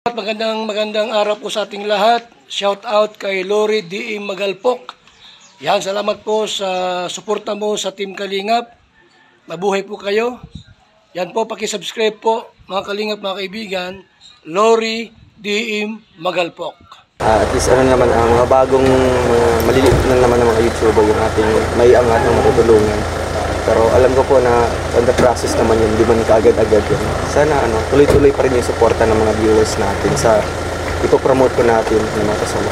Magandang araw po sa ating lahat. Shout out kay Lori D. Magalpok. Yan, salamat po sa suporta mo sa Team Kalingap. Mabuhay po kayo. Yan po, paki-subscribe po mga Kalingap, mga kaibigan. Lori D. Magalpok. At least naman ang mga bagong maliliit na naman ng mga YouTuber yung ating may angat na matutulungan. Pero alam ko po na on the process naman yun, di man kaagad-agad yun. Sana tuloy-tuloy pa rin yung suporta ng mga viewers natin sa ipopromote ko natin ng mga kasama.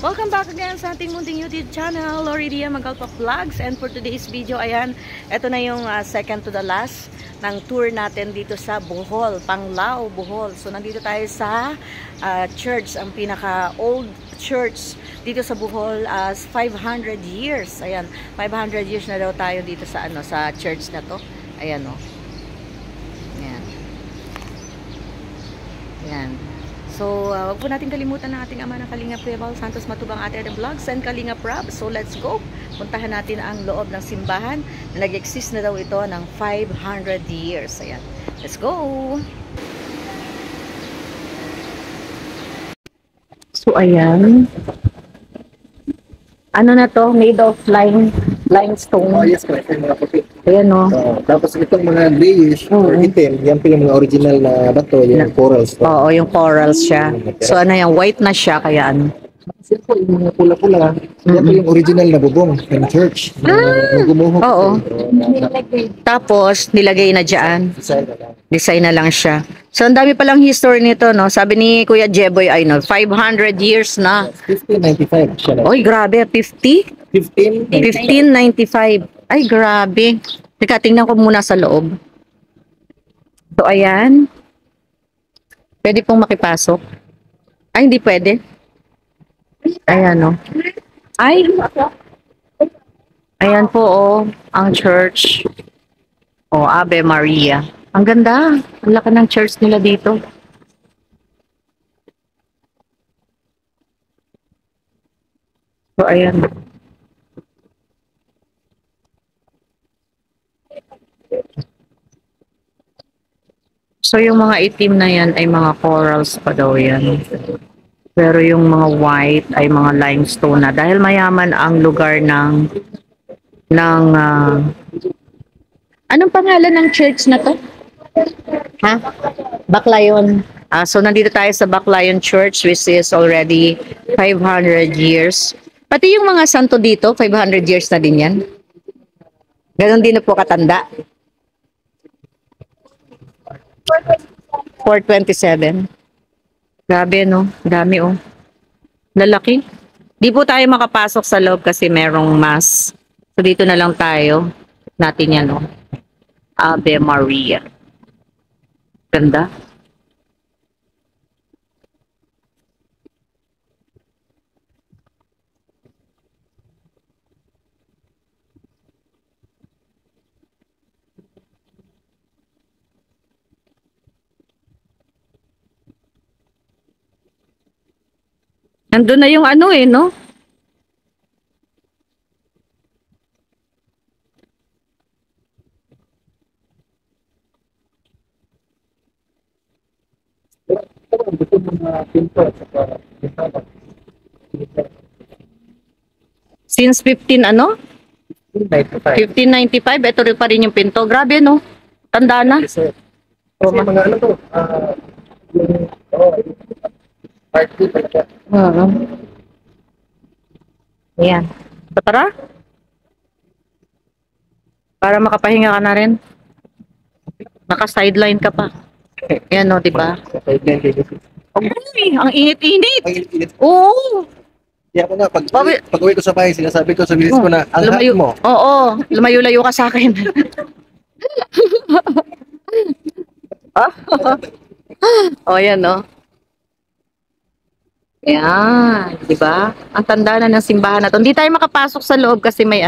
Welcome back again sa ating munting YouTube channel, Lori D. Magalpok Vlogs. And for today's video, ayan, ito na yung second to the last ng tour natin dito sa Bohol, Panglao, Bohol. So, nandito tayo sa church, ang pinaka-old church dito sa Bohol, 500 years. Ayan, 500 years na daw tayo dito sa, sa church na to. Ayan, o. Ayan. Ayan. So, wag po natin kalimutan ng ating ama ng Kalingap Kuya Bal Santos Matubang, Ate Adam Vlogs and Kalingap Rob. So, let's go. Puntahan natin ang loob ng simbahan na nag-exist na daw ito ng 500 years. Ayan. Let's go! So, ayan. Ano na to? Made of limestone. Oh, yes, correct. Mga puti. Ayan, no? Tapos itong mga grayish or itim, yan pa yung mga original na bato, yung corals. Oo, yung corals siya. So, ano yung white na siya, kaya ano? Kasi po, yung mga pula-pula, yan pa yung original na bubong ng church. Gumuhok. Oo. Tapos, nilagay na dyan. Design na lang siya. So, ang dami palang history nito, no? Sabi ni Kuya Jeboy, 500 years na. 1595 siya na. Oy, grabe, 50? 1595. Ay, grabe. Teka, tingnan ko muna sa loob. So, ayan. Pwede pong makipasok. Ay, hindi pwede. Ayan, no? Ay! Ayan po, oh, ang church. Oh, Ave Maria. Ang ganda. Ang laki ng church nila dito. So, ayan. So, yung mga itim na yan ay mga corals pa daw yan. Pero yung mga white ay mga limestone na. Dahil mayaman ang lugar ng anong pangalan ng church na to? Ha? Baclayon. So, nandito tayo sa Baclayon Church, which is already 500 years. Pati yung mga santo dito, 500 years na din yan. Ganon din na po katanda. 427. Grabe, no? Dami, oh. Lalaki. Di po tayo makapasok sa loob kasi merong mass. So, dito na lang tayo. Natin yan, oh. Ave Maria. Ganda. Nandun na yung ano eh, no? Since 15 ano? 1595. Ito rin pa rin yung pinto. Grabe, no? Tanda na. Kasi mga ano to, yung, part 2 talaga. Ayan. So, tara. Para makapahinga ka na rin. Naka-sideline ka pa. Ayan, no, diba? Uy, ang init-init. Oo. Kaya ako nga, pag-uwi ko sa bahay, sinasabi ko sa misis ko na, ang hot mo. Oo, lumayo-layo ka sa akin. Oh, yan, no? Ayan, di ba? Ang tanda na ng simbahan na to. Hindi tayo makapasok sa loob kasi may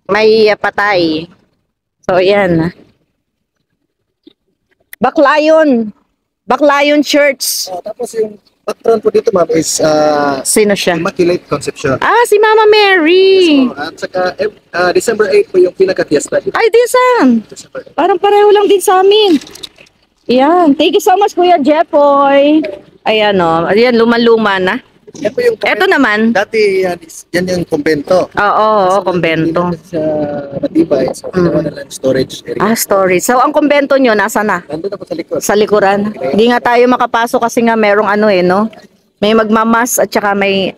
May patay. So, yan. Baclayon. Baclayon Church. Tapos yung patron po dito, ma'am, is Sino siya? Immaculate Conception. Ah, si Mama Mary. At saka December 8 po yung pinaka-fiesta dito. Ay, Disan. December 8. Parang pareho lang din sa amin. Yan. Thank you so much, Kuya Jepoy. Ayan, o. Ayan, luma-luma na. Yan po yung Eto naman. dati yan yung kumbento. Oo, kumbento. Hindi na siya matibay, so ginawa na lang storage area. Ah, storage. So, ang kumbento nyo, nasa na? Nandun na po sa likod. Sa likuran. Hindi nga tayo makapasok kasi nga merong ano no? May magmamas at saka may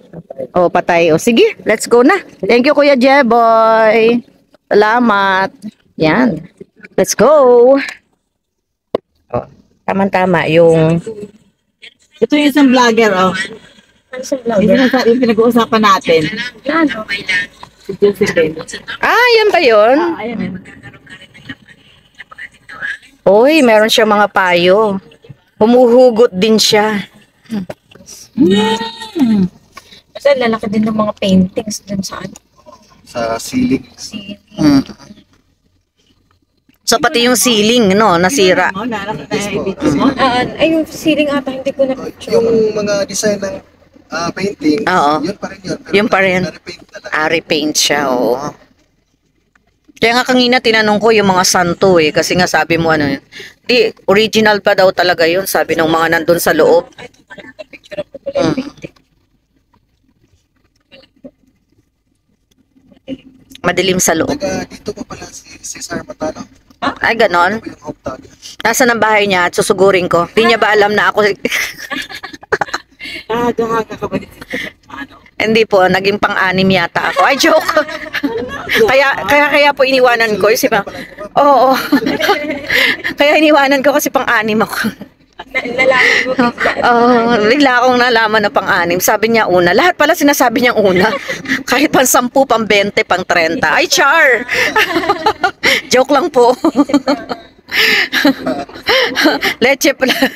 patay. Sige, let's go na. Thank you, Kuya Jeboy. Salamat. Yan. Let's go. Tama-tama yung... Ito yung isang vlogger, oh. Yung pinag-uusapan natin. Si Josephine. Ah, yan ba yun? Ayan. Uy, meron siya mga payo. Humuhugot din siya. Kasi lalaki din ng mga paintings dun sa ano. Sa ceiling. So, pati yung ceiling, no, nasira. Oh, lalaki na yung video mo. Ay, yung ceiling ata, hindi ko na-picture. Yung mga design ng painting, Oo. yun pa rin yun. Pero Yun pa rin. na-repaint na lang. Repaint siya, oo. Kaya nga kanina tinanong ko yung mga santo kasi nga sabi mo ano yun. Di, original pa daw talaga yun, sabi ng mga nandun sa loob. Madilim sa loob. Dito po pala si Cesar Matano. Ay, ganon. Ito po yung hometown. Nasa ng bahay niya at susugurin ko. Di niya ba alam na ako? Dahaga ka ba din ano? Hindi po, naging pang-anim yata ako. Ay, joke. kaya po iniwanan ko. Kasi ba? Oo. Kaya iniwanan ko kasi pang-anim ako. Nalaman mo Bigla akong nalaman na pang-anim. Sabi niya una. Lahat pala sinasabi niyang una. Kahit pang 10, pang 20, pang 30. Ay, char! Joke lang po. Leche plan.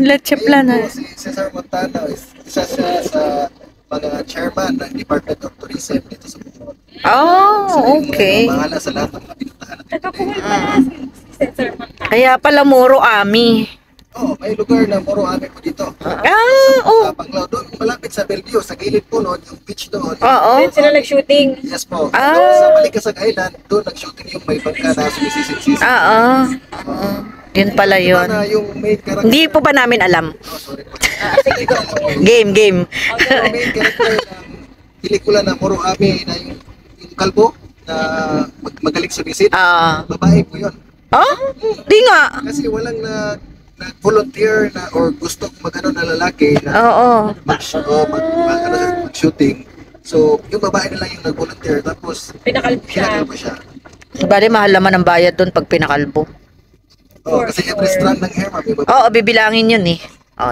Leche plan. Ayun po, si Cesar Montano, isa siya sa mga chairman ng Department of Tourism dito sa Bohol. Oh, okay. Mahala sa lahat ng mga pinuntahan natin. Kaya pala Moro Ami. May lugar na Moro Ami po dito. Sa Panglao, doon malapit sa Bellevue, sa gilid po noon, yung beach doon. Oo. sila nag-shooting. Yes po. Sa Balikasag Island, doon nag-shooting yung may bangka na sumisisid-sisid. Oo. Yun pala yun. Na yung main character. Hindi po ba namin alam? Sorry po. Game. Yung main character ng pelikula na Moro Ami na yung kalbo na magaling sumisid. Babae po yun. Di nga. Kasi walang nag-volunteer na or gusto magano na lalaki na Oo. mag-shooting. So, yung babae na lang yung nag-volunteer tapos Pinakalbo siya. pinakalbo siya. Bale, mahal naman ang bayad doon pag pinakalbo. Kasi every strand ng hair, ma'am, yung babae. Oo, bibilangin yun eh.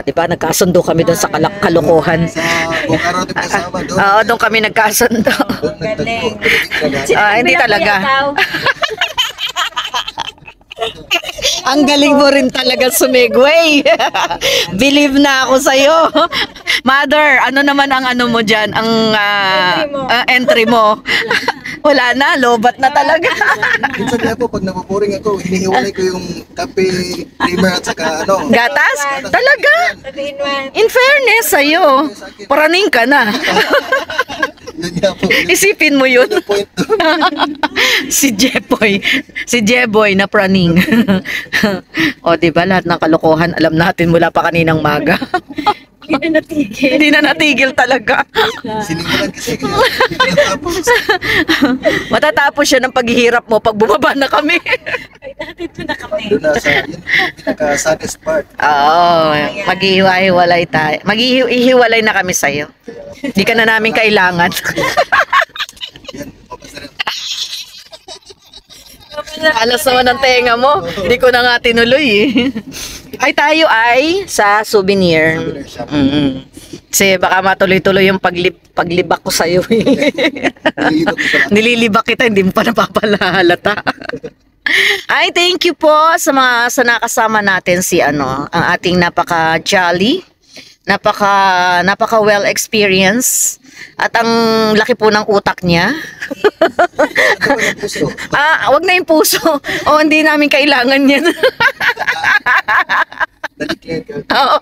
Di ba? Nagkasundo kami doon sa kalokohan. Sa buong araw din kasama doon. Oo, doon kami nagkasundo. Doon nagtagpo. Hindi talaga. Ang galing mo rin talaga sumigway. Believe na ako sa'yo. Mother, ano naman ang ano mo dyan? Ang entry mo. Wala na, lobat na talaga. Minsan nga po, pag nabuboring ako, hinihiwalay ko yung kape, creamer at saka Gatas? Talaga? In fairness sa'yo, paraning ka na. Yun nga po. Isipin mo yun. Yun yung point doon. Si Jeboy na praning. O, diba, lahat ng kalokohan, alam natin mula pa kaninang maga. Hindi na natigil talaga. Sinimulan kasi kaya natapos. Matatapos siya ng paghihirap mo pag bumaba na kami. Doon na sa yun, pinaka-saddest part. Oo, maghihiwa-hiwalay tayo. Maghihiwalay na kami sa'yo. Hindi ka na namin kailangan. Yan, focus na rin. Alas naman ng tenga mo. Hindi ko na nga tinuloy eh. Ay, tayo ay sa souvenir. Kasi baka matuloy-tuloy yung paglibak ko sa'yo eh. Nililibak kita, hindi mo pa napapalahalata. Ay, thank you po sa mga nakasama natin si ang ating napaka-jolly, napaka well experience At ang laki po ng utak niya. Puso. Wag na yung puso. Hindi namin kailangan yan. Dalikyan ka. Oo.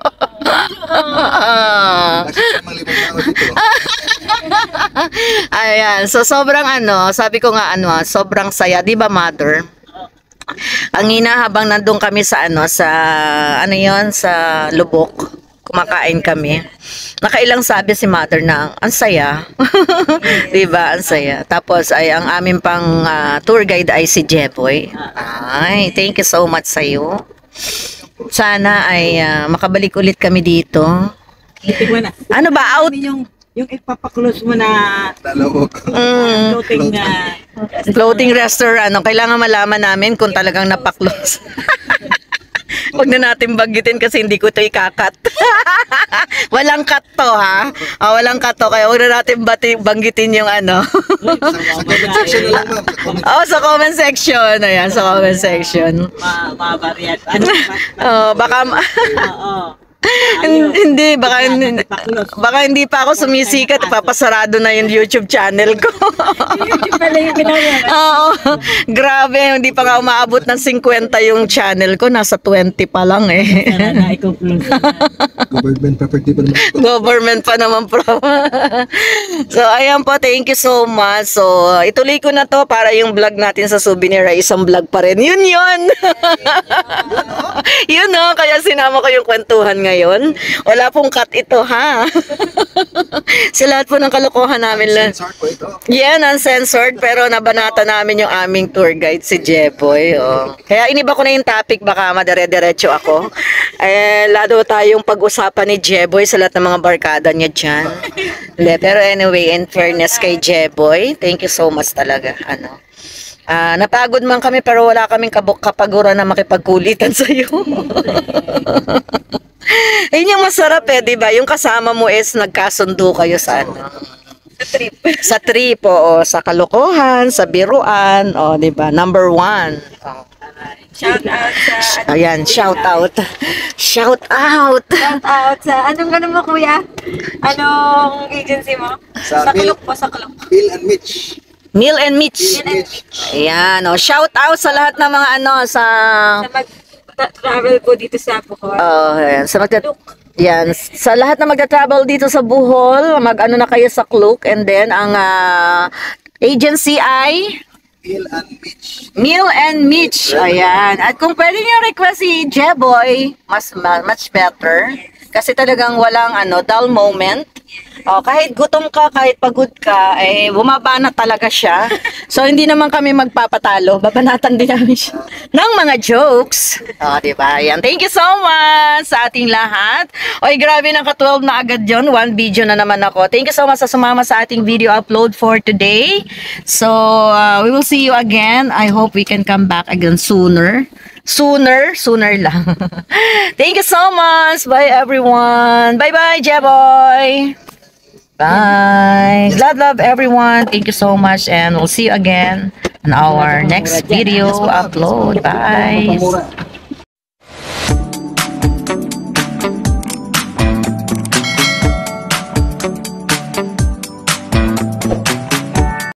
Kasi mga limang tao dito. Ayan, so sobrang sabi ko nga sobrang saya, 'di ba, Mother? Ang habang nandun kami sa sa Lubok, kumakain kami. Nakailang sabi si Mother na ang saya. 'Di ba? Ang saya. Tapos ay ang aming pang tour guide ay si Jeboy. Ay, thank you so much sa iyo. Sana ay makabalik ulit kami dito. Mo na. Ano ba, out? Yung ipapaklose mo na Lalawag. floating na Floating restaurant. Kailangan malaman namin kung talagang napaklose. Huwag na natin banggitin kasi hindi ko ito ikakat. Walang cut to, ha? Walang cut to. Kaya huwag na natin banggitin yung Sa comment section na lang, ma'am. Sa comment sa comment section. Ayan, sa comment section. mabariyat. Baka... Oo. Hindi, baka hindi pa ako sumisikat, papasarado na yung YouTube channel ko. YouTube pala yung ginagawa. Oo, grabe, hindi pa nga umaabot ng 50 yung channel ko, nasa 20 pa lang eh. Sana na i-conclude. government property pa naman. Government pa naman, bro. So, ayan po, thank you so much. So, ituloy ko na to para yung vlog natin sa souvenir ay isang vlog pa rin. Yun! Yun, kaya sinama ko yung kwentuhan ngayon. Wala pong cut ito, ha? Sa lahat po ng kalokohan namin lang. Sensor po ito. Yan, uncensored, pero nabanata namin yung aming tour guide, si Jeboy. Kaya iniba ko na yung topic, baka madire-diretso ako. Lado tayong pag-usapan ni Jeboy sa lahat ng mga barkada niya dyan. Pero anyway, in fairness kay Jeboy, thank you so much talaga. Napagod man kami pero wala kaming kapaguran na makipagkulitan sa iyo. Yun yung masarap di ba? Yung kasama mo is nagkasundo kayo sa Sa trip, sa kalokohan, sa biruan, di ba? Number 1. Shout out sa... Ayan, shout out. Shout out. Shout out sa... Anong mo, kuya? Anong agency mo? Sa Kulok po, sa Kulok. Bill and Mitch. Neil and Mitch. Ayan, shout out sa lahat ng mga Sa mag-travel po dito sa Bohol. Ayan, yan, sa lahat na magta-travel dito sa Bohol, na kayo sa Klook, and then ang agency ay Bill and Mitch. Neil and Mitch. Ayan. At kung pwede niyo request si Jeboy, much better. Kasi talagang walang dull moment. Kahit gutom ka, kahit pagod ka, bumaba na talaga siya. So, hindi naman kami magpapatalo. Babanatan din namin siya ng mga jokes. Diba? Yan. Thank you so much sa ating lahat. Grabe ng ka-12 na agad yun. 1 video na naman ako. Thank you so much sa sumama sa ating video upload for today. So, we will see you again. I hope we can come back again sooner lang. Thank you so much. Bye, everyone. Bye-bye, Jeboy. Bye. Love everyone. Thank you so much, and we'll see you again on our next video upload. Bye.